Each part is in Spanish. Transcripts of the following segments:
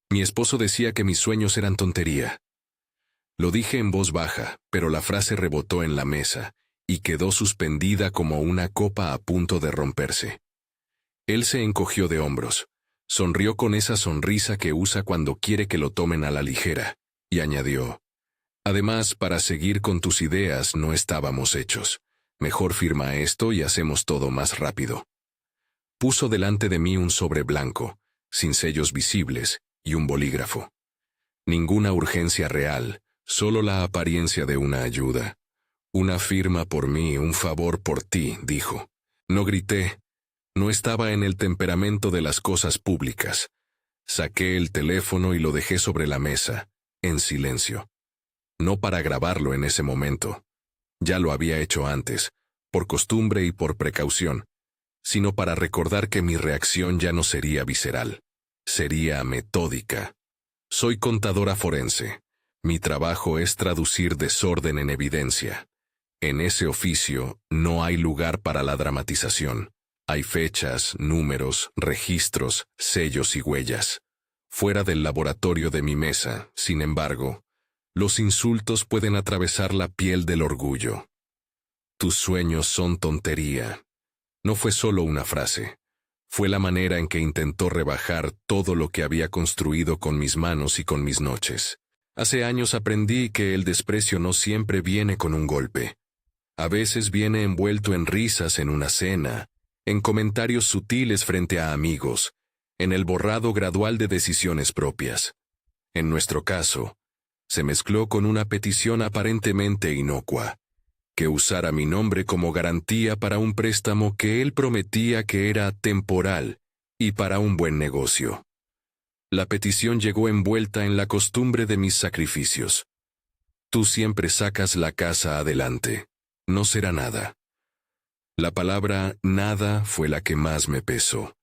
Mi esposo decía que mis sueños eran tontería. Lo dije en voz baja, pero la frase rebotó en la mesa y quedó suspendida como una copa a punto de romperse. Él se encogió de hombros, sonrió con esa sonrisa que usa cuando quiere que lo tomen a la ligera, y añadió: además, para seguir con tus ideas no estábamos hechos. Mejor firma esto y hacemos todo más rápido. Puso delante de mí un sobre blanco, sin sellos visibles, y un bolígrafo. Ninguna urgencia real, solo la apariencia de una ayuda. Una firma por mí, un favor por ti, dijo. No grité. No estaba en el temperamento de las cosas públicas. Saqué el teléfono y lo dejé sobre la mesa, en silencio. No para grabarlo en ese momento. Ya lo había hecho antes, por costumbre y por precaución, sino para recordar que mi reacción ya no sería visceral, sería metódica. Soy contadora forense. Mi trabajo es traducir desorden en evidencia. En ese oficio no hay lugar para la dramatización. Hay fechas, números, registros, sellos y huellas. Fuera del laboratorio de mi mesa, sin embargo, los insultos pueden atravesar la piel del orgullo. Tus sueños son tontería. No fue solo una frase. Fue la manera en que intentó rebajar todo lo que había construido con mis manos y con mis noches. Hace años aprendí que el desprecio no siempre viene con un golpe. A veces viene envuelto en risas en una cena, en comentarios sutiles frente a amigos, en el borrado gradual de decisiones propias. En nuestro caso, se mezcló con una petición aparentemente inocua, que usara mi nombre como garantía para un préstamo que él prometía que era temporal y para un buen negocio. La petición llegó envuelta en la costumbre de mis sacrificios. Tú siempre sacas la casa adelante. No será nada. La palabra nada fue la que más me pesó.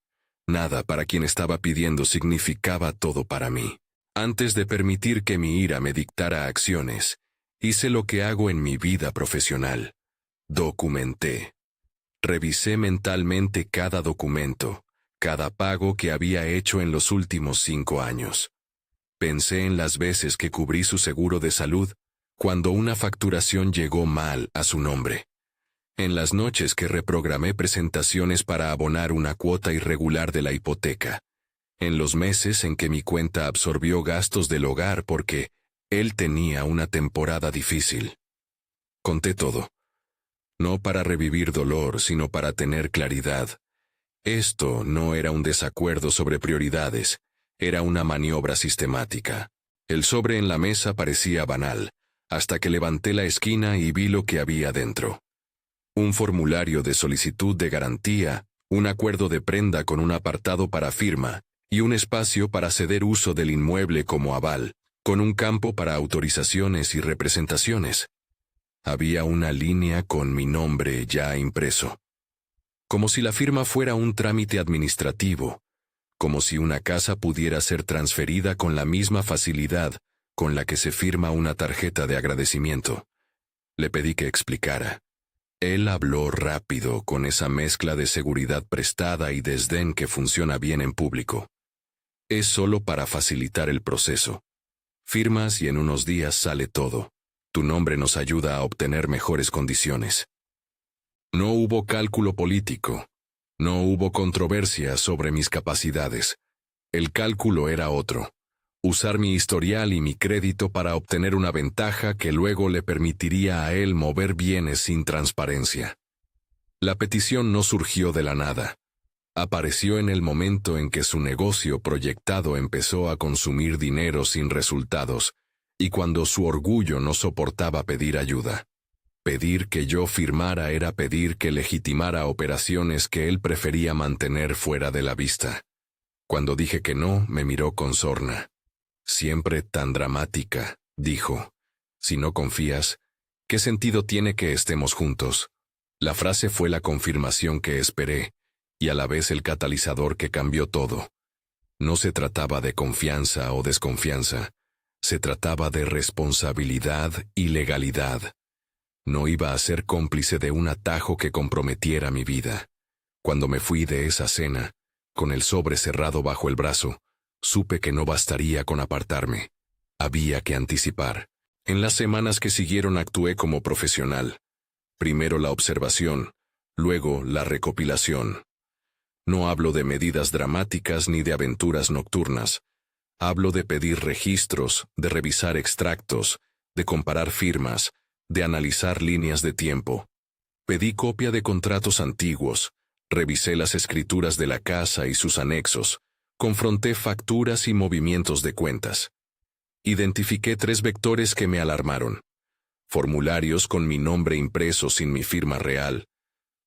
Nada para quien estaba pidiendo significaba todo para mí. Antes de permitir que mi ira me dictara acciones, hice lo que hago en mi vida profesional. Documenté. Revisé mentalmente cada documento, cada pago que había hecho en los últimos 5 años. Pensé en las veces que cubrí su seguro de salud, cuando una facturación llegó mal a su nombre. En las noches que reprogramé presentaciones para abonar una cuota irregular de la hipoteca. En los meses en que mi cuenta absorbió gastos del hogar porque él tenía una temporada difícil. Conté todo. No para revivir dolor, sino para tener claridad. Esto no era un desacuerdo sobre prioridades, era una maniobra sistemática. El sobre en la mesa parecía banal, hasta que levanté la esquina y vi lo que había dentro. Un formulario de solicitud de garantía, un acuerdo de prenda con un apartado para firma, y un espacio para ceder uso del inmueble como aval, con un campo para autorizaciones y representaciones. Había una línea con mi nombre ya impreso. Como si la firma fuera un trámite administrativo, como si una casa pudiera ser transferida con la misma facilidad con la que se firma una tarjeta de agradecimiento. Le pedí que explicara. Él habló rápido, con esa mezcla de seguridad prestada y desdén que funciona bien en público. Es solo para facilitar el proceso. Firmas y en unos días sale todo. Tu nombre nos ayuda a obtener mejores condiciones. No hubo cálculo político. No hubo controversia sobre mis capacidades. El cálculo era otro. Usar mi historial y mi crédito para obtener una ventaja que luego le permitiría a él mover bienes sin transparencia. La petición no surgió de la nada. Apareció en el momento en que su negocio proyectado empezó a consumir dinero sin resultados, y cuando su orgullo no soportaba pedir ayuda. Pedir que yo firmara era pedir que legitimara operaciones que él prefería mantener fuera de la vista. Cuando dije que no, me miró con sorna. Siempre tan dramática, dijo. Si no confías, ¿qué sentido tiene que estemos juntos? La frase fue la confirmación que esperé, y a la vez el catalizador que cambió todo. No se trataba de confianza o desconfianza, se trataba de responsabilidad y legalidad. No iba a ser cómplice de un atajo que comprometiera mi vida. Cuando me fui de esa cena, con el sobre cerrado bajo el brazo, supe que no bastaría con apartarme. Había que anticipar. En las semanas que siguieron actué como profesional. Primero la observación, luego la recopilación. No hablo de medidas dramáticas ni de aventuras nocturnas. Hablo de pedir registros, de revisar extractos, de comparar firmas, de analizar líneas de tiempo. Pedí copia de contratos antiguos, revisé las escrituras de la casa y sus anexos, confronté facturas y movimientos de cuentas. Identifiqué 3 vectores que me alarmaron. Formularios con mi nombre impreso sin mi firma real.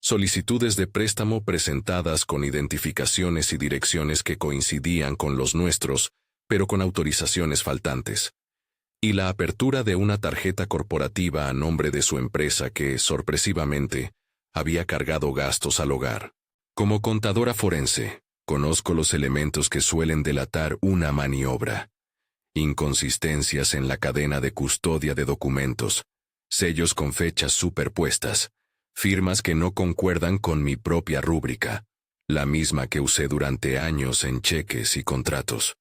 Solicitudes de préstamo presentadas con identificaciones y direcciones que coincidían con los nuestros, pero con autorizaciones faltantes. Y la apertura de una tarjeta corporativa a nombre de su empresa que, sorpresivamente, había cargado gastos al hogar. Como contadora forense, conozco los elementos que suelen delatar una maniobra. Inconsistencias en la cadena de custodia de documentos, sellos con fechas superpuestas, firmas que no concuerdan con mi propia rúbrica, la misma que usé durante años en cheques y contratos.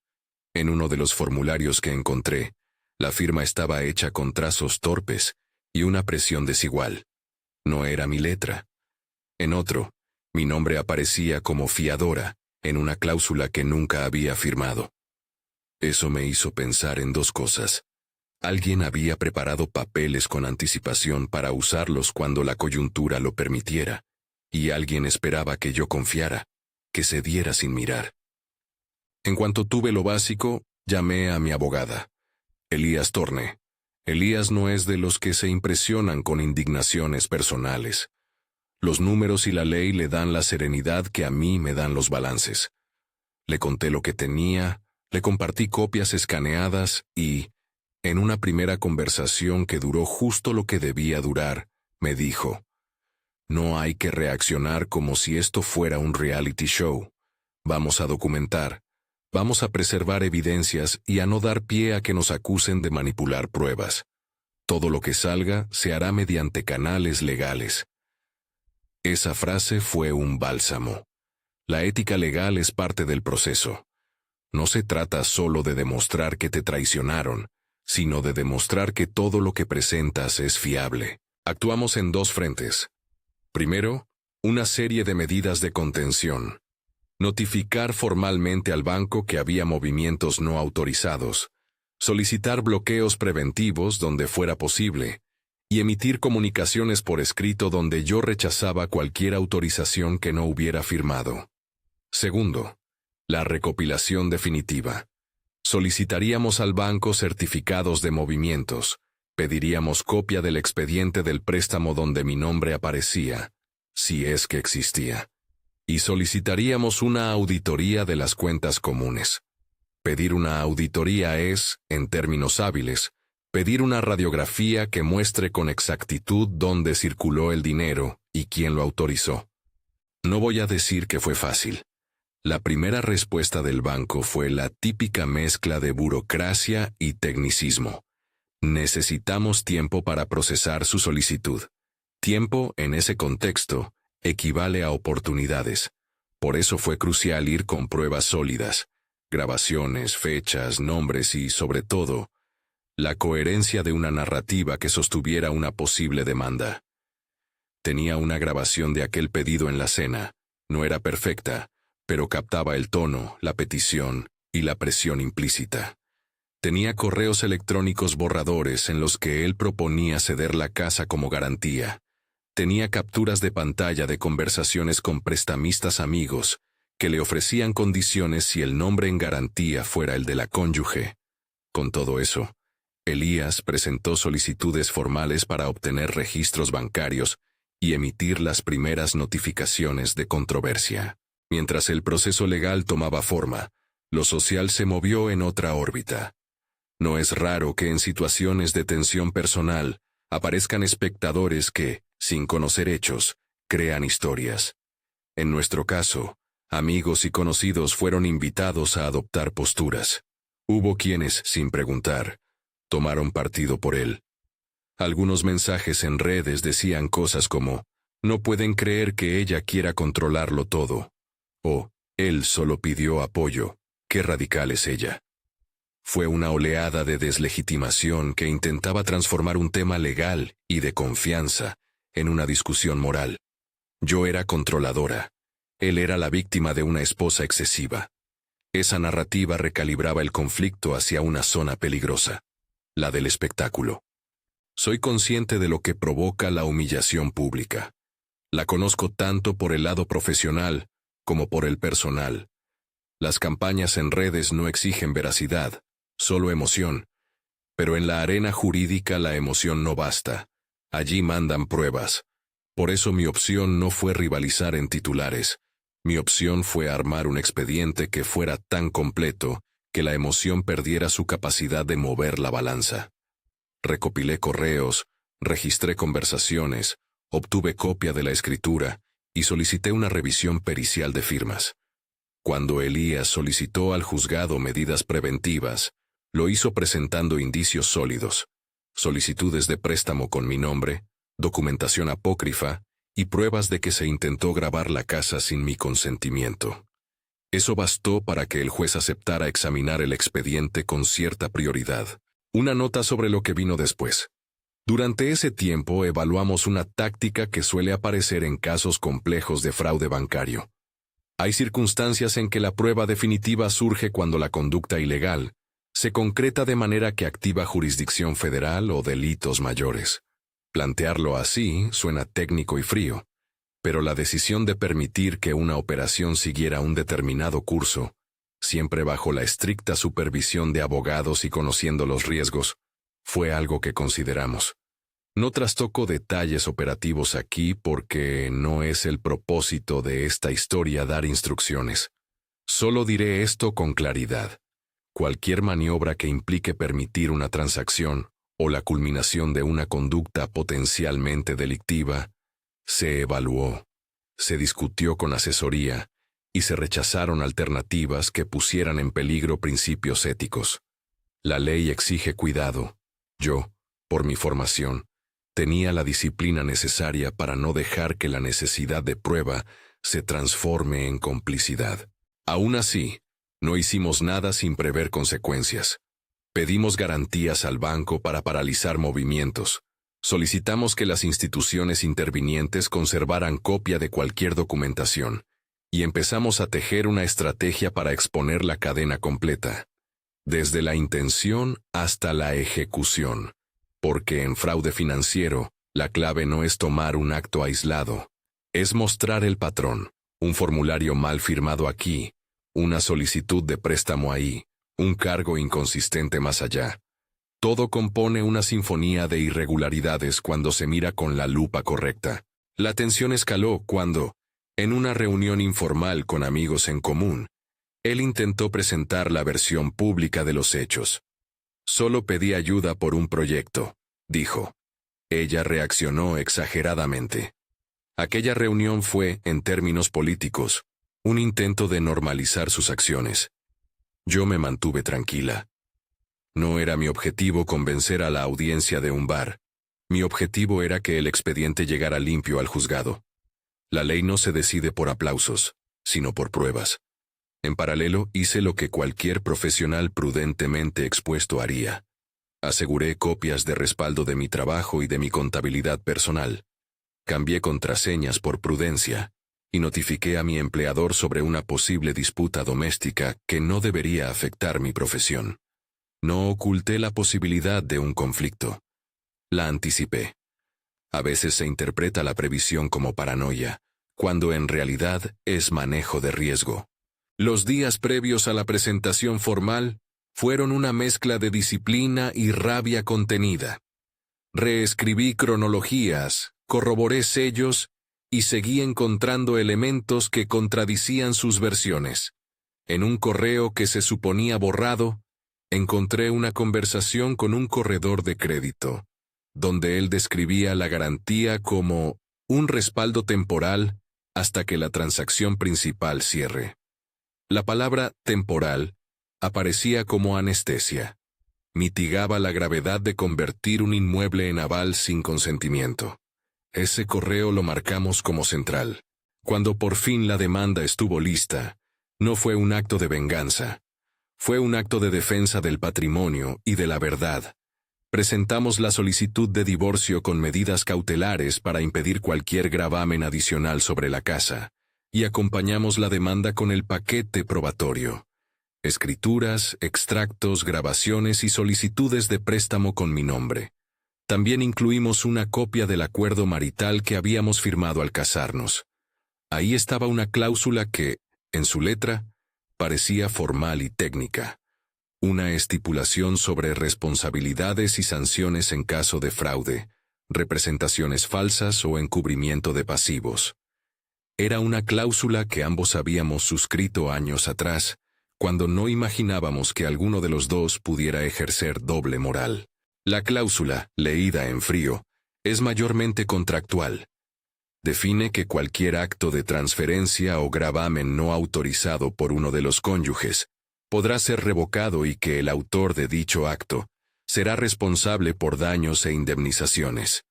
En uno de los formularios que encontré, la firma estaba hecha con trazos torpes y una presión desigual. No era mi letra. En otro, mi nombre aparecía como fiadora, en una cláusula que nunca había firmado. Eso me hizo pensar en 2 cosas. Alguien había preparado papeles con anticipación para usarlos cuando la coyuntura lo permitiera, y alguien esperaba que yo confiara, que cediera sin mirar. En cuanto tuve lo básico, llamé a mi abogada, Elías Torne. Elías no es de los que se impresionan con indignaciones personales. Los números y la ley le dan la serenidad que a mí me dan los balances. Le conté lo que tenía, le compartí copias escaneadas y, en una primera conversación que duró justo lo que debía durar, me dijo: «No hay que reaccionar como si esto fuera un reality show. Vamos a documentar, vamos a preservar evidencias y a no dar pie a que nos acusen de manipular pruebas. Todo lo que salga se hará mediante canales legales». Esa frase fue un bálsamo. La ética legal es parte del proceso. No se trata solo de demostrar que te traicionaron, sino de demostrar que todo lo que presentas es fiable. Actuamos en 2 frentes. Primero, una serie de medidas de contención. Notificar formalmente al banco que había movimientos no autorizados, solicitar bloqueos preventivos donde fuera posible, y emitir comunicaciones por escrito donde yo rechazaba cualquier autorización que no hubiera firmado. Segundo, la recopilación definitiva. Solicitaríamos al banco certificados de movimientos, pediríamos copia del expediente del préstamo donde mi nombre aparecía, si es que existía, y solicitaríamos una auditoría de las cuentas comunes. Pedir una auditoría es, en términos hábiles, pedir una radiografía que muestre con exactitud dónde circuló el dinero y quién lo autorizó. No voy a decir que fue fácil. La primera respuesta del banco fue la típica mezcla de burocracia y tecnicismo. Necesitamos tiempo para procesar su solicitud. Tiempo, en ese contexto, equivale a oportunidades. Por eso fue crucial ir con pruebas sólidas, grabaciones, fechas, nombres y, sobre todo, la coherencia de una narrativa que sostuviera una posible demanda. Tenía una grabación de aquel pedido en la cena. No era perfecta, pero captaba el tono, la petición y la presión implícita. Tenía correos electrónicos borradores en los que él proponía ceder la casa como garantía. Tenía capturas de pantalla de conversaciones con prestamistas amigos que le ofrecían condiciones si el nombre en garantía fuera el de la cónyuge. Con todo eso, Elías presentó solicitudes formales para obtener registros bancarios y emitir las primeras notificaciones de controversia. Mientras el proceso legal tomaba forma, lo social se movió en otra órbita. No es raro que en situaciones de tensión personal aparezcan espectadores que, sin conocer hechos, crean historias. En nuestro caso, amigos y conocidos fueron invitados a adoptar posturas. Hubo quienes, sin preguntar, tomaron partido por él. Algunos mensajes en redes decían cosas como: «No pueden creer que ella quiera controlarlo todo», o «Él solo pidió apoyo». Qué radical es ella. Fue una oleada de deslegitimación que intentaba transformar un tema legal y de confianza en una discusión moral. Yo era controladora. Él era la víctima de una esposa excesiva. Esa narrativa recalibraba el conflicto hacia una zona peligrosa, la del espectáculo. Soy consciente de lo que provoca la humillación pública. La conozco tanto por el lado profesional como por el personal. Las campañas en redes no exigen veracidad, solo emoción. Pero en la arena jurídica la emoción no basta. Allí mandan pruebas. Por eso mi opción no fue rivalizar en titulares. Mi opción fue armar un expediente que fuera tan completo que la emoción perdiera su capacidad de mover la balanza. Recopilé correos, registré conversaciones, obtuve copia de la escritura y solicité una revisión pericial de firmas. Cuando Elías solicitó al juzgado medidas preventivas, lo hizo presentando indicios sólidos, solicitudes de préstamo con mi nombre, documentación apócrifa y pruebas de que se intentó grabar la casa sin mi consentimiento. Eso bastó para que el juez aceptara examinar el expediente con cierta prioridad. Una nota sobre lo que vino después. Durante ese tiempo evaluamos una táctica que suele aparecer en casos complejos de fraude bancario. Hay circunstancias en que la prueba definitiva surge cuando la conducta ilegal se concreta de manera que activa jurisdicción federal o delitos mayores. Plantearlo así suena técnico y frío, pero la decisión de permitir que una operación siguiera un determinado curso, siempre bajo la estricta supervisión de abogados y conociendo los riesgos, fue algo que consideramos. No trastoco detalles operativos aquí porque no es el propósito de esta historia dar instrucciones. Solo diré esto con claridad. Cualquier maniobra que implique permitir una transacción o la culminación de una conducta potencialmente delictiva, se evaluó, se discutió con asesoría y se rechazaron alternativas que pusieran en peligro principios éticos. La ley exige cuidado. Yo, por mi formación, tenía la disciplina necesaria para no dejar que la necesidad de prueba se transforme en complicidad. Aún así, no hicimos nada sin prever consecuencias. Pedimos garantías al banco para paralizar movimientos. Solicitamos que las instituciones intervinientes conservaran copia de cualquier documentación. Y empezamos a tejer una estrategia para exponer la cadena completa, desde la intención hasta la ejecución. Porque en fraude financiero, la clave no es tomar un acto aislado, es mostrar el patrón, un formulario mal firmado aquí, una solicitud de préstamo ahí, un cargo inconsistente más allá. Todo compone una sinfonía de irregularidades cuando se mira con la lupa correcta. La tensión escaló cuando, en una reunión informal con amigos en común, él intentó presentar la versión pública de los hechos. Solo pedí ayuda por un proyecto, dijo. Ella reaccionó exageradamente. Aquella reunión fue, en términos políticos, un intento de normalizar sus acciones. Yo me mantuve tranquila. No era mi objetivo convencer a la audiencia de un bar. Mi objetivo era que el expediente llegara limpio al juzgado. La ley no se decide por aplausos, sino por pruebas. En paralelo, hice lo que cualquier profesional prudentemente expuesto haría. Aseguré copias de respaldo de mi trabajo y de mi contabilidad personal. Cambié contraseñas por prudencia y notifiqué a mi empleador sobre una posible disputa doméstica que no debería afectar mi profesión. No oculté la posibilidad de un conflicto. La anticipé. A veces se interpreta la previsión como paranoia, cuando en realidad es manejo de riesgo. Los días previos a la presentación formal fueron una mezcla de disciplina y rabia contenida. Reescribí cronologías, corroboré sellos y seguí encontrando elementos que contradicían sus versiones. En un correo que se suponía borrado, encontré una conversación con un corredor de crédito, donde él describía la garantía como un respaldo temporal hasta que la transacción principal cierre. La palabra temporal aparecía como anestesia. Mitigaba la gravedad de convertir un inmueble en aval sin consentimiento. Ese correo lo marcamos como central. Cuando por fin la demanda estuvo lista, no fue un acto de venganza, Fue un acto de defensa del patrimonio y de la verdad. Presentamos la solicitud de divorcio con medidas cautelares para impedir cualquier gravamen adicional sobre la casa, y acompañamos la demanda con el paquete probatorio. Escrituras, extractos, grabaciones y solicitudes de préstamo con mi nombre. También incluimos una copia del acuerdo marital que habíamos firmado al casarnos. Ahí estaba una cláusula que, en su letra, parecía formal y técnica. Una estipulación sobre responsabilidades y sanciones en caso de fraude, representaciones falsas o encubrimiento de pasivos. Era una cláusula que ambos habíamos suscrito años atrás, cuando no imaginábamos que alguno de los dos pudiera ejercer doble moral. La cláusula, leída en frío, es mayormente contractual. Define que cualquier acto de transferencia o gravamen no autorizado por uno de los cónyuges podrá ser revocado y que el autor de dicho acto será responsable por daños e indemnizaciones.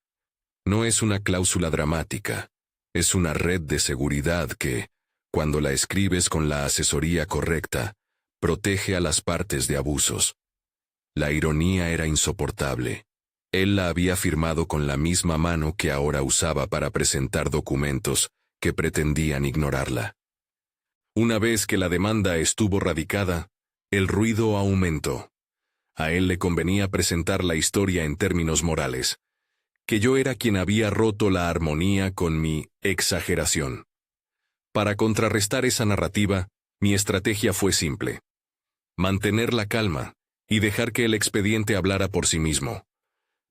No es una cláusula dramática, es una red de seguridad que, cuando la escribes con la asesoría correcta, protege a las partes de abusos. La ironía era insoportable. Él la había firmado con la misma mano que ahora usaba para presentar documentos que pretendían ignorarla. Una vez que la demanda estuvo radicada, el ruido aumentó. A él le convenía presentar la historia en términos morales, que yo era quien había roto la armonía con mi exageración. Para contrarrestar esa narrativa, mi estrategia fue simple: mantener la calma y dejar que el expediente hablara por sí mismo.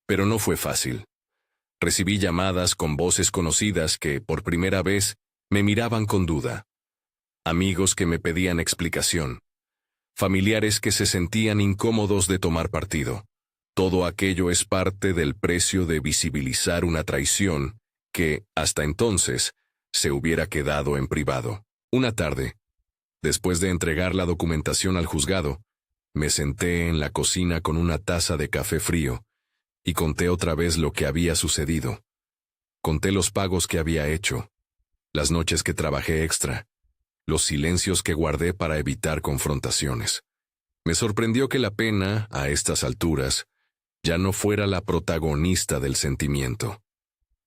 Pero no fue fácil. Recibí llamadas con voces conocidas que, por primera vez, me miraban con duda. Amigos que me pedían explicación. Familiares que se sentían incómodos de tomar partido. Todo aquello es parte del precio de visibilizar una traición que, hasta entonces, se hubiera quedado en privado. Una tarde, después de entregar la documentación al juzgado, me senté en la cocina con una taza de café frío y conté otra vez lo que había sucedido. Conté los pagos que había hecho, las noches que trabajé extra, los silencios que guardé para evitar confrontaciones. Me sorprendió que la pena, a estas alturas, ya no fuera la protagonista del sentimiento.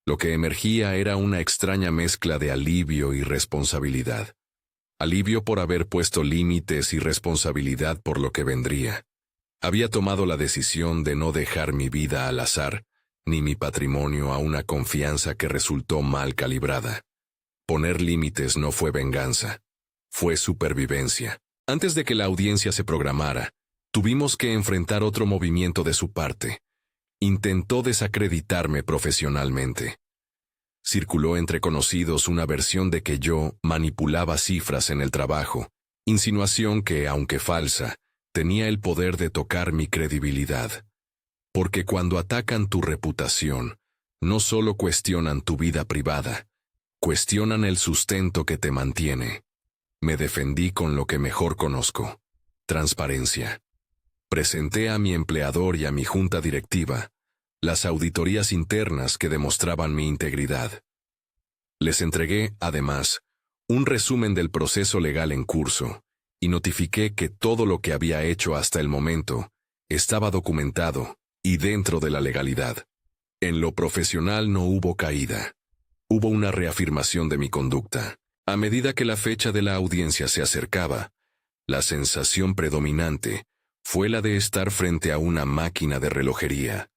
Lo que emergía era una extraña mezcla de alivio y responsabilidad. Alivio por haber puesto límites y responsabilidad por lo que vendría. Había tomado la decisión de no dejar mi vida al azar, ni mi patrimonio a una confianza que resultó mal calibrada. Poner límites no fue venganza, fue supervivencia. Antes de que la audiencia se programara, tuvimos que enfrentar otro movimiento de su parte. Intentó desacreditarme profesionalmente. Circuló entre conocidos una versión de que yo manipulaba cifras en el trabajo, insinuación que, aunque falsa, tenía el poder de tocar mi credibilidad. Porque cuando atacan tu reputación, no solo cuestionan tu vida privada, cuestionan el sustento que te mantiene. Me defendí con lo que mejor conozco: transparencia. Presenté a mi empleador y a mi junta directiva las auditorías internas que demostraban mi integridad. Les entregué, además, un resumen del proceso legal en curso, y notifiqué que todo lo que había hecho hasta el momento estaba documentado y dentro de la legalidad. En lo profesional no hubo caída. Hubo una reafirmación de mi conducta. A medida que la fecha de la audiencia se acercaba, la sensación predominante fue la de estar frente a una máquina de relojería.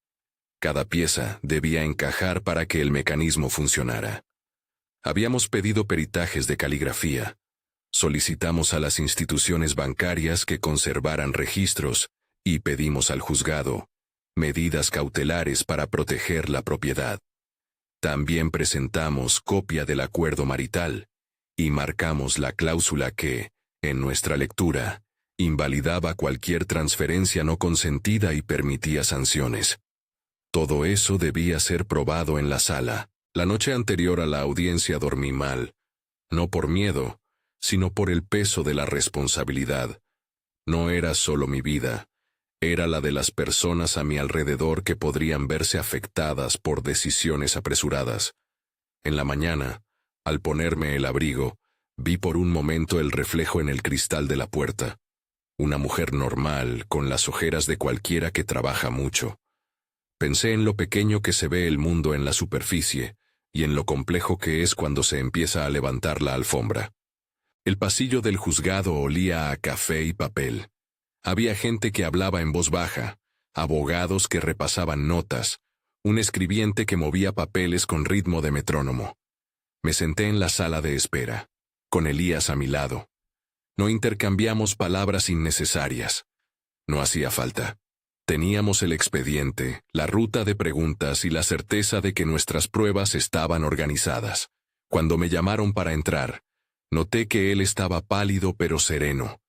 Cada pieza debía encajar para que el mecanismo funcionara. Habíamos pedido peritajes de caligrafía. Solicitamos a las instituciones bancarias que conservaran registros y pedimos al juzgado medidas cautelares para proteger la propiedad. También presentamos copia del acuerdo marital y marcamos la cláusula que, en nuestra lectura, invalidaba cualquier transferencia no consentida y permitía sanciones. Todo eso debía ser probado en la sala. La noche anterior a la audiencia dormí mal, no por miedo, sino por el peso de la responsabilidad. No era solo mi vida, era la de las personas a mi alrededor que podrían verse afectadas por decisiones apresuradas. En la mañana, al ponerme el abrigo, vi por un momento el reflejo en el cristal de la puerta. una mujer normal, con las ojeras de cualquiera que trabaja mucho. Pensé en lo pequeño que se ve el mundo en la superficie, y en lo complejo que es cuando se empieza a levantar la alfombra. El pasillo del juzgado olía a café y papel. Había gente que hablaba en voz baja, abogados que repasaban notas, un escribiente que movía papeles con ritmo de metrónomo. Me senté en la sala de espera, con Elías a mi lado. No intercambiamos palabras innecesarias. No hacía falta. Teníamos el expediente, la ruta de preguntas y la certeza de que nuestras pruebas estaban organizadas. Cuando me llamaron para entrar, noté que él estaba pálido pero sereno.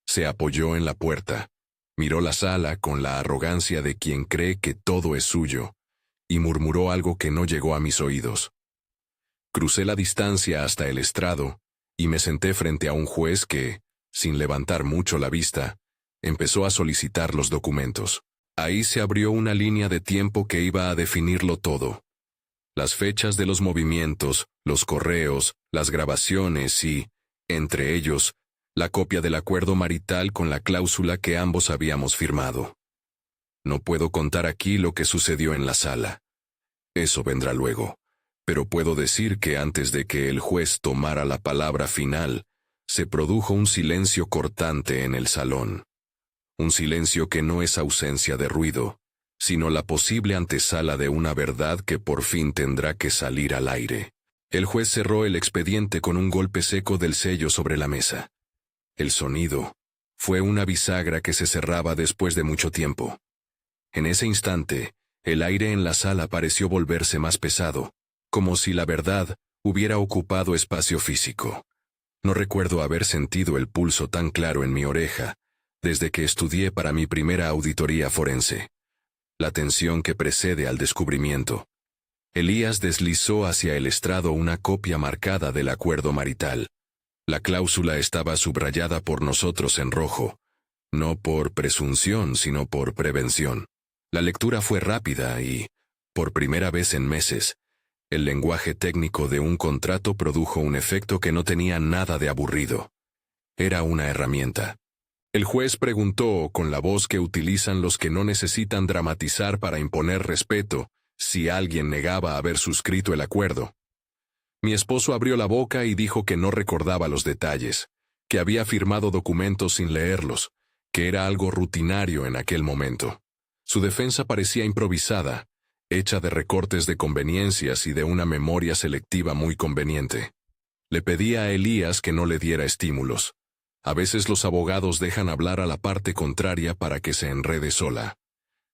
Se apoyó en la puerta, miró la sala con la arrogancia de quien cree que todo es suyo, y murmuró algo que no llegó a mis oídos. Crucé la distancia hasta el estrado, y me senté frente a un juez que, sin levantar mucho la vista, empezó a solicitar los documentos. Ahí se abrió una línea de tiempo que iba a definirlo todo. Las fechas de los movimientos, los correos, las grabaciones y, entre ellos, la copia del acuerdo marital con la cláusula que ambos habíamos firmado. No puedo contar aquí lo que sucedió en la sala. Eso vendrá luego. Pero puedo decir que antes de que el juez tomara la palabra final, se produjo un silencio cortante en el salón. Un silencio que no es ausencia de ruido, sino la posible antesala de una verdad que por fin tendrá que salir al aire. El juez cerró el expediente con un golpe seco del sello sobre la mesa. El sonido fue una bisagra que se cerraba después de mucho tiempo. En ese instante, el aire en la sala pareció volverse más pesado, como si la verdad hubiera ocupado espacio físico. No recuerdo haber sentido el pulso tan claro en mi oreja desde que estudié para mi primera auditoría forense. La tensión que precede al descubrimiento. Elías deslizó hacia el estrado una copia marcada del acuerdo marital. La cláusula estaba subrayada por nosotros en rojo, no por presunción, sino por prevención. La lectura fue rápida y, por primera vez en meses, el lenguaje técnico de un contrato produjo un efecto que no tenía nada de aburrido. Era una herramienta. El juez preguntó, con la voz que utilizan los que no necesitan dramatizar para imponer respeto, si alguien negaba haber suscrito el acuerdo. Mi esposo abrió la boca y dijo que no recordaba los detalles, que había firmado documentos sin leerlos, que era algo rutinario en aquel momento. Su defensa parecía improvisada, hecha de recortes de conveniencias y de una memoria selectiva muy conveniente. Le pedí a Elías que no le diera estímulos. A veces los abogados dejan hablar a la parte contraria para que se enrede sola.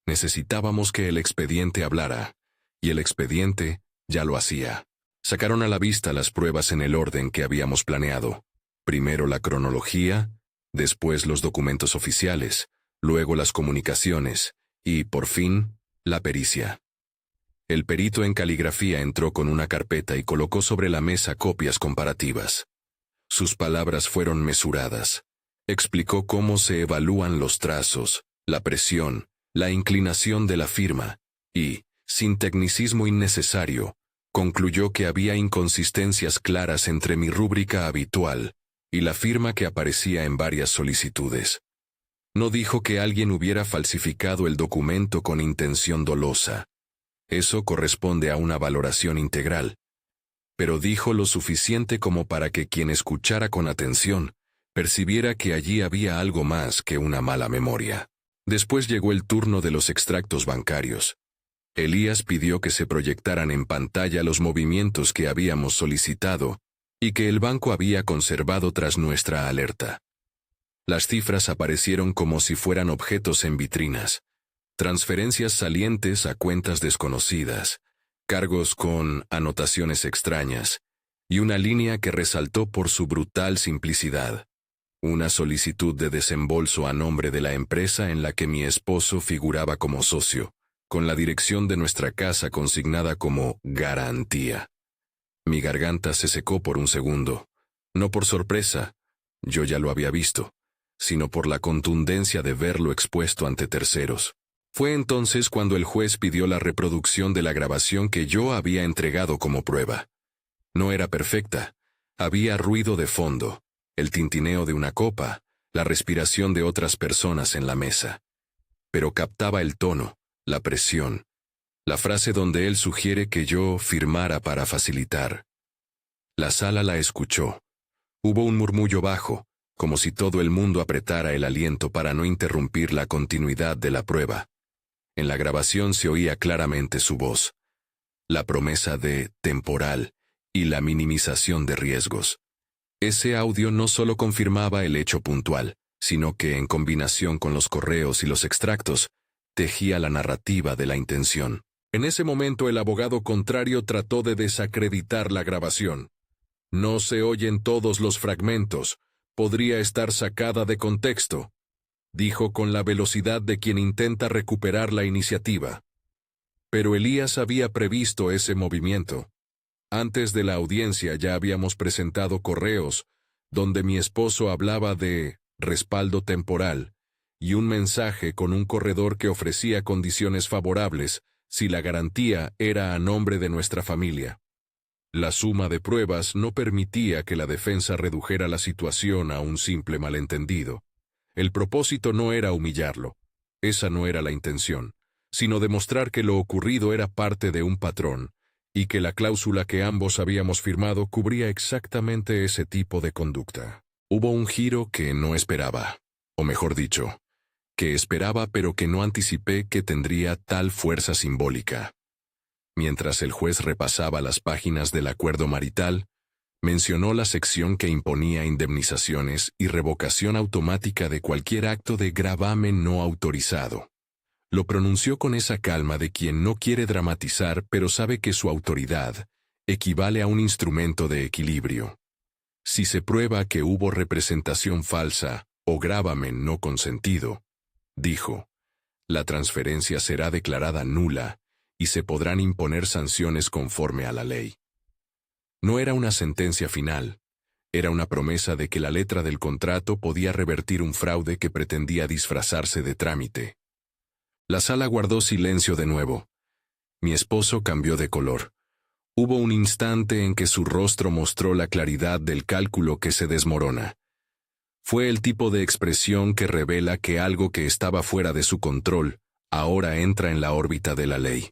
Necesitábamos que el expediente hablara, y el expediente ya lo hacía. Sacaron a la vista las pruebas en el orden que habíamos planeado. Primero la cronología, después los documentos oficiales, luego las comunicaciones, y, por fin, la pericia. El perito en caligrafía entró con una carpeta y colocó sobre la mesa copias comparativas. Sus palabras fueron mesuradas. Explicó cómo se evalúan los trazos, la presión, la inclinación de la firma, y, sin tecnicismo innecesario, concluyó que había inconsistencias claras entre mi rúbrica habitual y la firma que aparecía en varias solicitudes. No dijo que alguien hubiera falsificado el documento con intención dolosa. Eso corresponde a una valoración integral. Pero dijo lo suficiente como para que quien escuchara con atención percibiera que allí había algo más que una mala memoria. Después llegó el turno de los extractos bancarios. Elías pidió que se proyectaran en pantalla los movimientos que habíamos solicitado y que el banco había conservado tras nuestra alerta. Las cifras aparecieron como si fueran objetos en vitrinas. Transferencias salientes a cuentas desconocidas, cargos con anotaciones extrañas, y una línea que resaltó por su brutal simplicidad. Una solicitud de desembolso a nombre de la empresa en la que mi esposo figuraba como socio, con la dirección de nuestra casa consignada como garantía. Mi garganta se secó por un segundo, no por sorpresa, yo ya lo había visto, sino por la contundencia de verlo expuesto ante terceros. Fue entonces cuando el juez pidió la reproducción de la grabación que yo había entregado como prueba. No era perfecta, había ruido de fondo, el tintineo de una copa, la respiración de otras personas en la mesa. Pero captaba el tono, la presión, la frase donde él sugiere que yo firmara para facilitar. La sala la escuchó. Hubo un murmullo bajo, como si todo el mundo apretara el aliento para no interrumpir la continuidad de la prueba. En la grabación se oía claramente su voz. La promesa de temporal y la minimización de riesgos. Ese audio no solo confirmaba el hecho puntual, sino que, en combinación con los correos y los extractos, tejía la narrativa de la intención. En ese momento el abogado contrario trató de desacreditar la grabación. No se oyen todos los fragmentos, podría estar sacada de contexto, dijo con la velocidad de quien intenta recuperar la iniciativa. Pero Elías había previsto ese movimiento. Antes de la audiencia ya habíamos presentado correos, donde mi esposo hablaba de respaldo temporal, y un mensaje con un corredor que ofrecía condiciones favorables, si la garantía era a nombre de nuestra familia. La suma de pruebas no permitía que la defensa redujera la situación a un simple malentendido. El propósito no era humillarlo, esa no era la intención, sino demostrar que lo ocurrido era parte de un patrón, y que la cláusula que ambos habíamos firmado cubría exactamente ese tipo de conducta. Hubo un giro que no esperaba, o mejor dicho, que esperaba pero que no anticipé que tendría tal fuerza simbólica. Mientras el juez repasaba las páginas del acuerdo marital, mencionó la sección que imponía indemnizaciones y revocación automática de cualquier acto de gravamen no autorizado. Lo pronunció con esa calma de quien no quiere dramatizar pero sabe que su autoridad equivale a un instrumento de equilibrio. Si se prueba que hubo representación falsa o gravamen no consentido, dijo, la transferencia será declarada nula y se podrán imponer sanciones conforme a la ley. No era una sentencia final, era una promesa de que la letra del contrato podía revertir un fraude que pretendía disfrazarse de trámite. La sala guardó silencio de nuevo. Mi esposo cambió de color. Hubo un instante en que su rostro mostró la claridad del cálculo que se desmorona. Fue el tipo de expresión que revela que algo que estaba fuera de su control ahora entra en la órbita de la ley.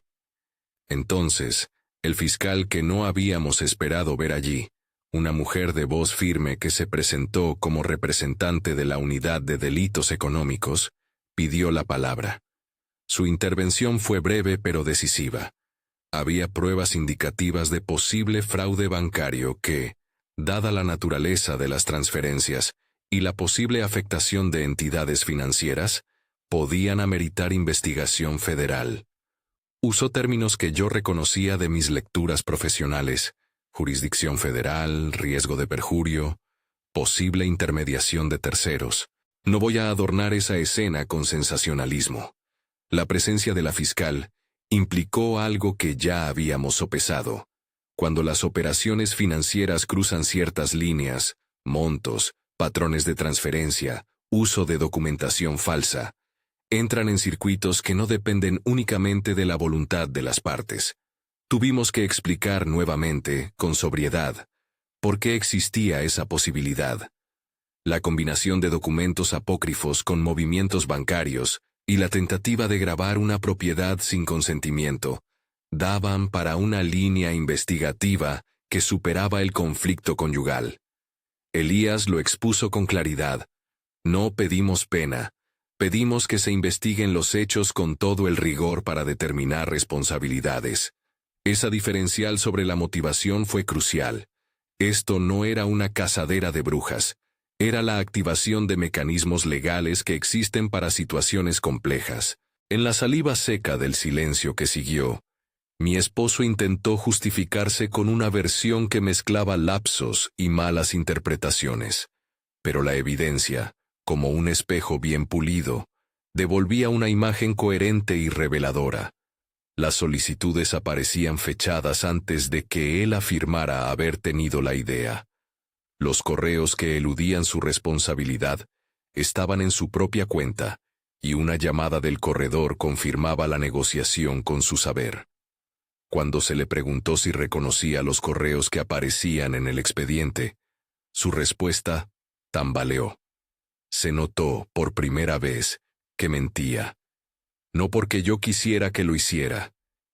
Entonces, el fiscal que no habíamos esperado ver allí, una mujer de voz firme que se presentó como representante de la Unidad de Delitos Económicos, pidió la palabra. Su intervención fue breve pero decisiva. Había pruebas indicativas de posible fraude bancario que, dada la naturaleza de las transferencias y la posible afectación de entidades financieras, podían ameritar investigación federal. Usó términos que yo reconocía de mis lecturas profesionales: jurisdicción federal, riesgo de perjurio, posible intermediación de terceros. No voy a adornar esa escena con sensacionalismo. La presencia de la fiscal implicó algo que ya habíamos sopesado. Cuando las operaciones financieras cruzan ciertas líneas, montos, patrones de transferencia, uso de documentación falsa, entran en circuitos que no dependen únicamente de la voluntad de las partes. Tuvimos que explicar nuevamente, con sobriedad, por qué existía esa posibilidad. La combinación de documentos apócrifos con movimientos bancarios y la tentativa de grabar una propiedad sin consentimiento daban para una línea investigativa que superaba el conflicto conyugal. Elías lo expuso con claridad. No pedimos pena, pedimos que se investiguen los hechos con todo el rigor para determinar responsabilidades. Esa diferencial sobre la motivación fue crucial. Esto no era una cazadera de brujas. Era la activación de mecanismos legales que existen para situaciones complejas. En la saliva seca del silencio que siguió, mi esposo intentó justificarse con una versión que mezclaba lapsos y malas interpretaciones. Pero la evidencia, como un espejo bien pulido, devolvía una imagen coherente y reveladora. Las solicitudes aparecían fechadas antes de que él afirmara haber tenido la idea. Los correos que eludían su responsabilidad estaban en su propia cuenta, y una llamada del corredor confirmaba la negociación con su saber. Cuando se le preguntó si reconocía los correos que aparecían en el expediente, su respuesta tambaleó. Se notó, por primera vez, que mentía. No porque yo quisiera que lo hiciera,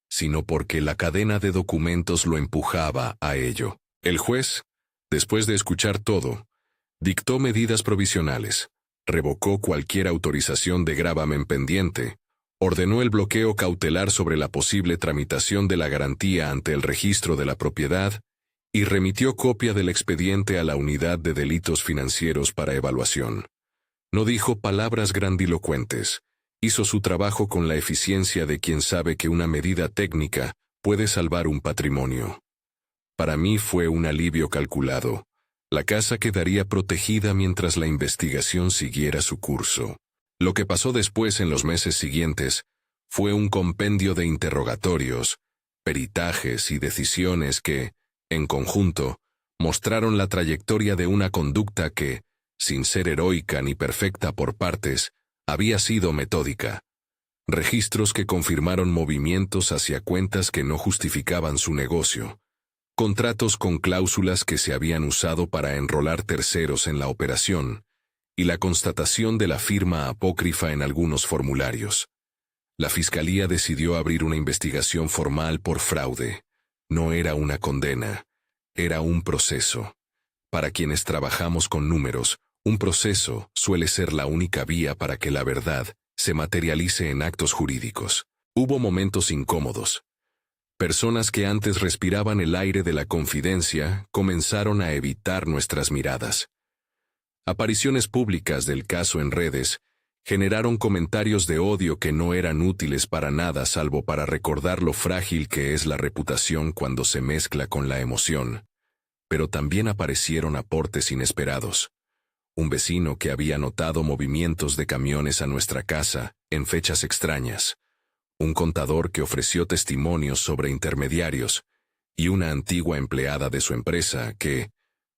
sino porque la cadena de documentos lo empujaba a ello. El juez, después de escuchar todo, dictó medidas provisionales, revocó cualquier autorización de gravamen pendiente, ordenó el bloqueo cautelar sobre la posible tramitación de la garantía ante el registro de la propiedad y remitió copia del expediente a la Unidad de Delitos Financieros para evaluación. No dijo palabras grandilocuentes, hizo su trabajo con la eficiencia de quien sabe que una medida técnica puede salvar un patrimonio. Para mí fue un alivio calculado. La casa quedaría protegida mientras la investigación siguiera su curso. Lo que pasó después en los meses siguientes fue un compendio de interrogatorios, peritajes y decisiones que, en conjunto, mostraron la trayectoria de una conducta que, sin ser heroica ni perfecta por partes, había sido metódica. Registros que confirmaron movimientos hacia cuentas que no justificaban su negocio. Contratos con cláusulas que se habían usado para enrolar terceros en la operación, y la constatación de la firma apócrifa en algunos formularios. La Fiscalía decidió abrir una investigación formal por fraude. No era una condena, era un proceso. Para quienes trabajamos con números, un proceso suele ser la única vía para que la verdad se materialice en actos jurídicos. Hubo momentos incómodos. Personas que antes respiraban el aire de la confidencia comenzaron a evitar nuestras miradas. Apariciones públicas del caso en redes generaron comentarios de odio que no eran útiles para nada salvo para recordar lo frágil que es la reputación cuando se mezcla con la emoción. Pero también aparecieron aportes inesperados. Un vecino que había notado movimientos de camiones a nuestra casa en fechas extrañas. Un contador que ofreció testimonios sobre intermediarios, y una antigua empleada de su empresa que,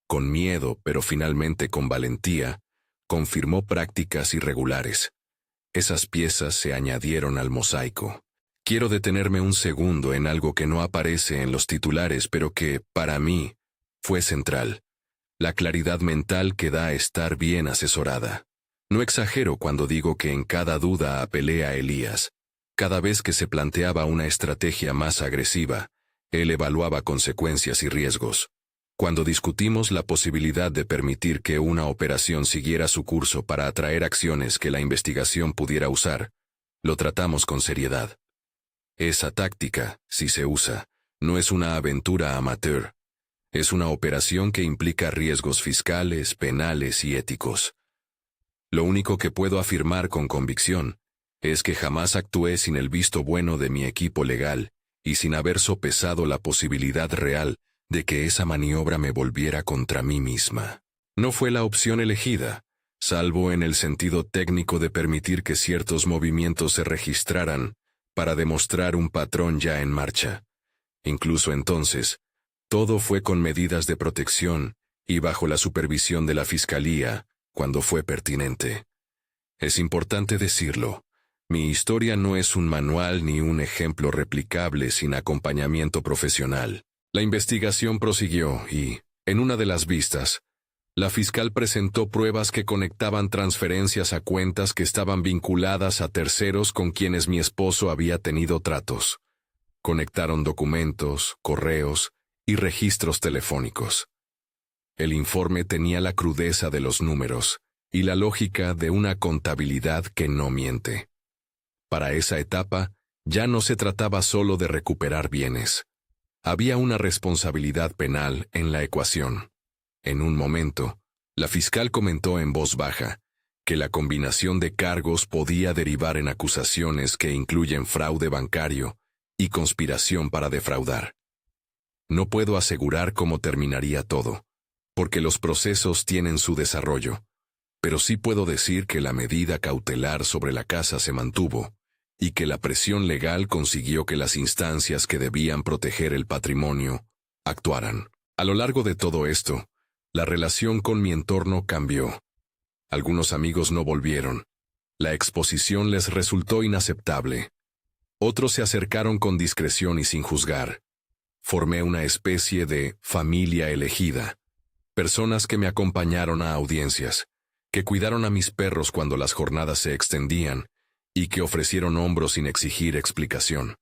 con miedo pero finalmente con valentía, confirmó prácticas irregulares. Esas piezas se añadieron al mosaico. Quiero detenerme un segundo en algo que no aparece en los titulares pero que, para mí, fue central. La claridad mental que da estar bien asesorada. No exagero cuando digo que en cada duda apelé a Elías. Cada vez que se planteaba una estrategia más agresiva, él evaluaba consecuencias y riesgos. Cuando discutimos la posibilidad de permitir que una operación siguiera su curso para atraer acciones que la investigación pudiera usar, lo tratamos con seriedad. Esa táctica, si se usa, no es una aventura amateur. Es una operación que implica riesgos fiscales, penales y éticos. Lo único que puedo afirmar con convicción es que jamás actué sin el visto bueno de mi equipo legal y sin haber sopesado la posibilidad real de que esa maniobra me volviera contra mí misma. No fue la opción elegida, salvo en el sentido técnico de permitir que ciertos movimientos se registraran para demostrar un patrón ya en marcha. Incluso entonces, todo fue con medidas de protección y bajo la supervisión de la Fiscalía, cuando fue pertinente. Es importante decirlo. Mi historia no es un manual ni un ejemplo replicable sin acompañamiento profesional. La investigación prosiguió y, en una de las vistas, la fiscal presentó pruebas que conectaban transferencias a cuentas que estaban vinculadas a terceros con quienes mi esposo había tenido tratos. Conectaron documentos, correos y registros telefónicos. El informe tenía la crudeza de los números y la lógica de una contabilidad que no miente. Para esa etapa, ya no se trataba solo de recuperar bienes. Había una responsabilidad penal en la ecuación. En un momento, la fiscal comentó en voz baja que la combinación de cargos podía derivar en acusaciones que incluyen fraude bancario y conspiración para defraudar. No puedo asegurar cómo terminaría todo, porque los procesos tienen su desarrollo, pero sí puedo decir que la medida cautelar sobre la casa se mantuvo, y que la presión legal consiguió que las instancias que debían proteger el patrimonio actuaran. A lo largo de todo esto, la relación con mi entorno cambió. Algunos amigos no volvieron. La exposición les resultó inaceptable. Otros se acercaron con discreción y sin juzgar. Formé una especie de familia elegida. Personas que me acompañaron a audiencias, que cuidaron a mis perros cuando las jornadas se extendían y que ofrecieron hombros sin exigir explicación.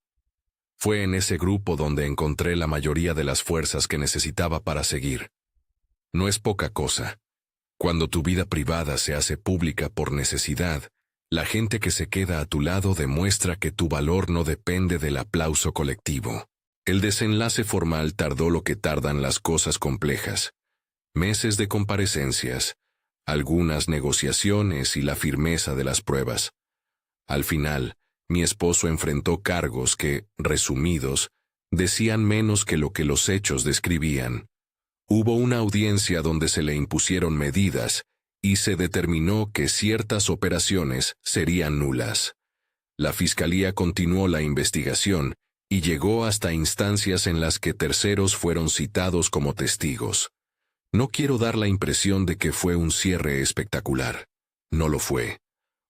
Fue en ese grupo donde encontré la mayoría de las fuerzas que necesitaba para seguir. No es poca cosa. Cuando tu vida privada se hace pública por necesidad, la gente que se queda a tu lado demuestra que tu valor no depende del aplauso colectivo. El desenlace formal tardó lo que tardan las cosas complejas. Meses de comparecencias, algunas negociaciones y la firmeza de las pruebas. Al final, mi esposo enfrentó cargos que, resumidos, decían menos que lo que los hechos describían. Hubo una audiencia donde se le impusieron medidas y se determinó que ciertas operaciones serían nulas. La fiscalía continuó la investigación y llegó hasta instancias en las que terceros fueron citados como testigos. No quiero dar la impresión de que fue un cierre espectacular. No lo fue.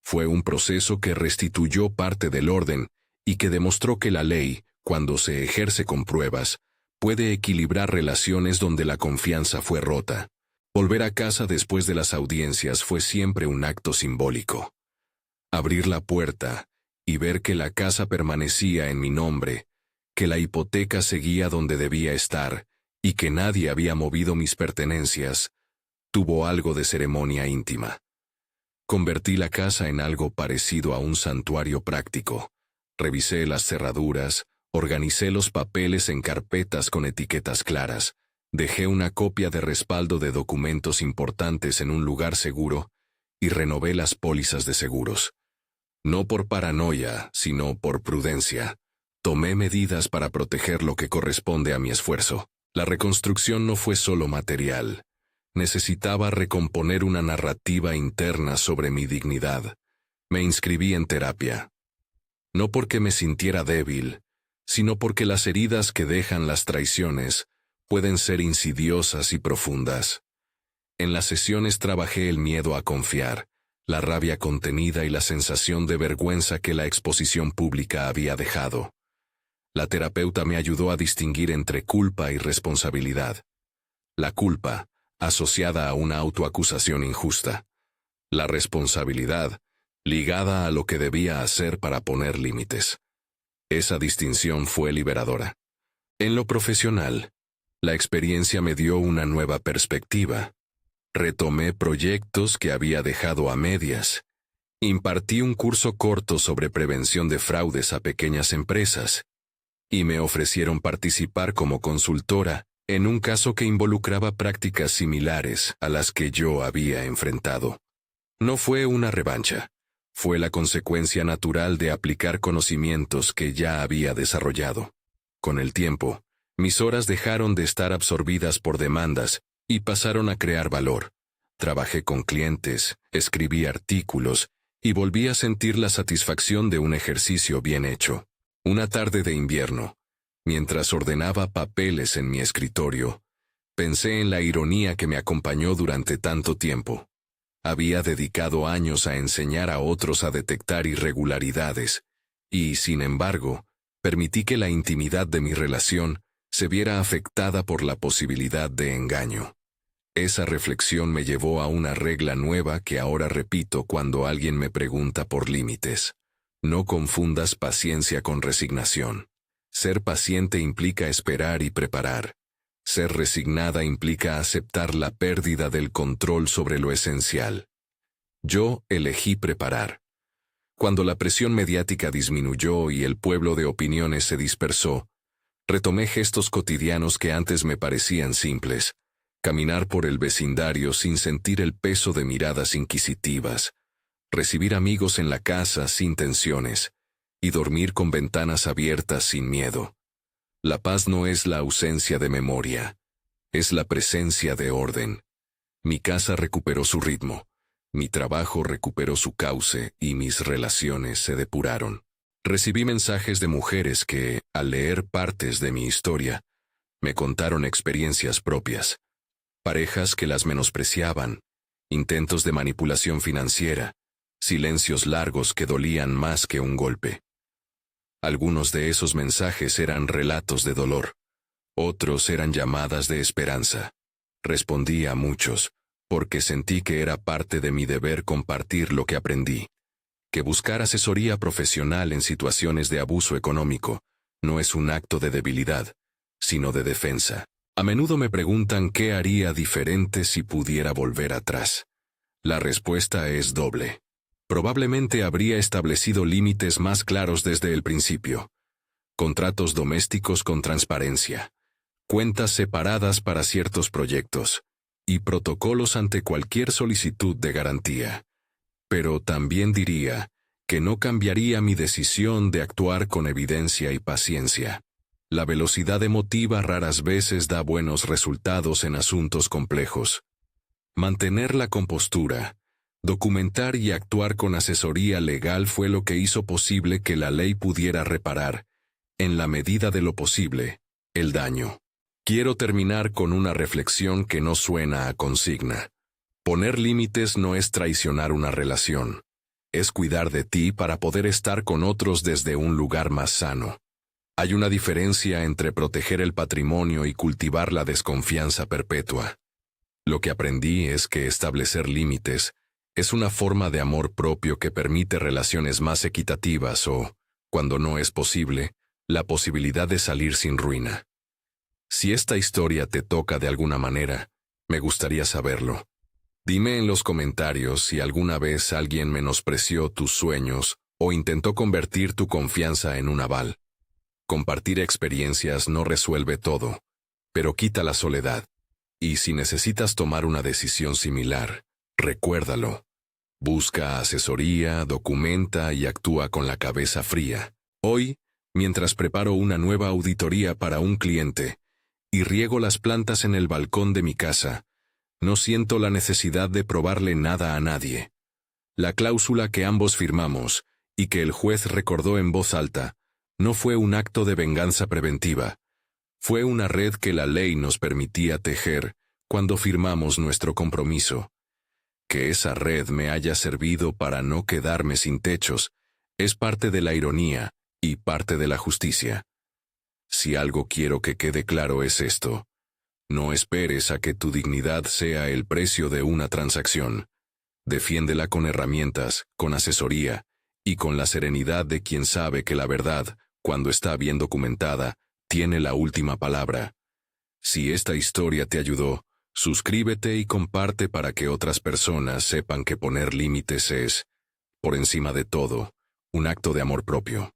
Fue un proceso que restituyó parte del orden y que demostró que la ley, cuando se ejerce con pruebas, puede equilibrar relaciones donde la confianza fue rota. Volver a casa después de las audiencias fue siempre un acto simbólico. Abrir la puerta y ver que la casa permanecía en mi nombre, que la hipoteca seguía donde debía estar y que nadie había movido mis pertenencias, tuvo algo de ceremonia íntima. Convertí la casa en algo parecido a un santuario práctico. Revisé las cerraduras, organicé los papeles en carpetas con etiquetas claras, dejé una copia de respaldo de documentos importantes en un lugar seguro y renové las pólizas de seguros. No por paranoia, sino por prudencia. Tomé medidas para proteger lo que corresponde a mi esfuerzo. La reconstrucción no fue solo material. Necesitaba recomponer una narrativa interna sobre mi dignidad. Me inscribí en terapia. No porque me sintiera débil, sino porque las heridas que dejan las traiciones pueden ser insidiosas y profundas. En las sesiones trabajé el miedo a confiar, la rabia contenida y la sensación de vergüenza que la exposición pública había dejado. La terapeuta me ayudó a distinguir entre culpa y responsabilidad. La culpa, asociada a una autoacusación injusta. La responsabilidad, ligada a lo que debía hacer para poner límites. Esa distinción fue liberadora. En lo profesional, la experiencia me dio una nueva perspectiva. Retomé proyectos que había dejado a medias. Impartí un curso corto sobre prevención de fraudes a pequeñas empresas. Y me ofrecieron participar como consultora en un caso que involucraba prácticas similares a las que yo había enfrentado. No fue una revancha, fue la consecuencia natural de aplicar conocimientos que ya había desarrollado. Con el tiempo, mis horas dejaron de estar absorbidas por demandas y pasaron a crear valor. Trabajé con clientes, escribí artículos y volví a sentir la satisfacción de un ejercicio bien hecho. Una tarde de invierno, mientras ordenaba papeles en mi escritorio, pensé en la ironía que me acompañó durante tanto tiempo. Había dedicado años a enseñar a otros a detectar irregularidades, y, sin embargo, permití que la intimidad de mi relación se viera afectada por la posibilidad de engaño. Esa reflexión me llevó a una regla nueva que ahora repito cuando alguien me pregunta por límites. No confundas paciencia con resignación. Ser paciente implica esperar y preparar. Ser resignada implica aceptar la pérdida del control sobre lo esencial. Yo elegí preparar. Cuando la presión mediática disminuyó y el pueblo de opiniones se dispersó, retomé gestos cotidianos que antes me parecían simples. Caminar por el vecindario sin sentir el peso de miradas inquisitivas. Recibir amigos en la casa sin tensiones. Y dormir con ventanas abiertas sin miedo. La paz no es la ausencia de memoria, es la presencia de orden. Mi casa recuperó su ritmo, mi trabajo recuperó su cauce y mis relaciones se depuraron. Recibí mensajes de mujeres que, al leer partes de mi historia, me contaron experiencias propias. Parejas que las menospreciaban, intentos de manipulación financiera, silencios largos que dolían más que un golpe. Algunos de esos mensajes eran relatos de dolor. Otros eran llamadas de esperanza. Respondí a muchos, porque sentí que era parte de mi deber compartir lo que aprendí. Que buscar asesoría profesional en situaciones de abuso económico no es un acto de debilidad, sino de defensa. A menudo me preguntan qué haría diferente si pudiera volver atrás. La respuesta es doble. Probablemente habría establecido límites más claros desde el principio. Contratos domésticos con transparencia, cuentas separadas para ciertos proyectos, y protocolos ante cualquier solicitud de garantía. Pero también diría que no cambiaría mi decisión de actuar con evidencia y paciencia. La velocidad emotiva raras veces da buenos resultados en asuntos complejos. Mantener la compostura, documentar y actuar con asesoría legal fue lo que hizo posible que la ley pudiera reparar, en la medida de lo posible, el daño. Quiero terminar con una reflexión que no suena a consigna. Poner límites no es traicionar una relación. Es cuidar de ti para poder estar con otros desde un lugar más sano. Hay una diferencia entre proteger el patrimonio y cultivar la desconfianza perpetua. Lo que aprendí es que establecer límites es una forma de amor propio que permite relaciones más equitativas o, cuando no es posible, la posibilidad de salir sin ruina. Si esta historia te toca de alguna manera, me gustaría saberlo. Dime en los comentarios si alguna vez alguien menospreció tus sueños o intentó convertir tu confianza en un aval. Compartir experiencias no resuelve todo, pero quita la soledad. Y si necesitas tomar una decisión similar, recuérdalo. Busca asesoría, documenta y actúa con la cabeza fría. Hoy, mientras preparo una nueva auditoría para un cliente y riego las plantas en el balcón de mi casa, no siento la necesidad de probarle nada a nadie. La cláusula que ambos firmamos y que el juez recordó en voz alta no fue un acto de venganza preventiva. Fue una red que la ley nos permitía tejer cuando firmamos nuestro compromiso. Que esa red me haya servido para no quedarme sin techos es parte de la ironía y parte de la justicia. Si algo quiero que quede claro es esto. No esperes a que tu dignidad sea el precio de una transacción. Defiéndela con herramientas, con asesoría y con la serenidad de quien sabe que la verdad, cuando está bien documentada, tiene la última palabra. Si esta historia te ayudó, suscríbete y comparte para que otras personas sepan que poner límites es, por encima de todo, un acto de amor propio.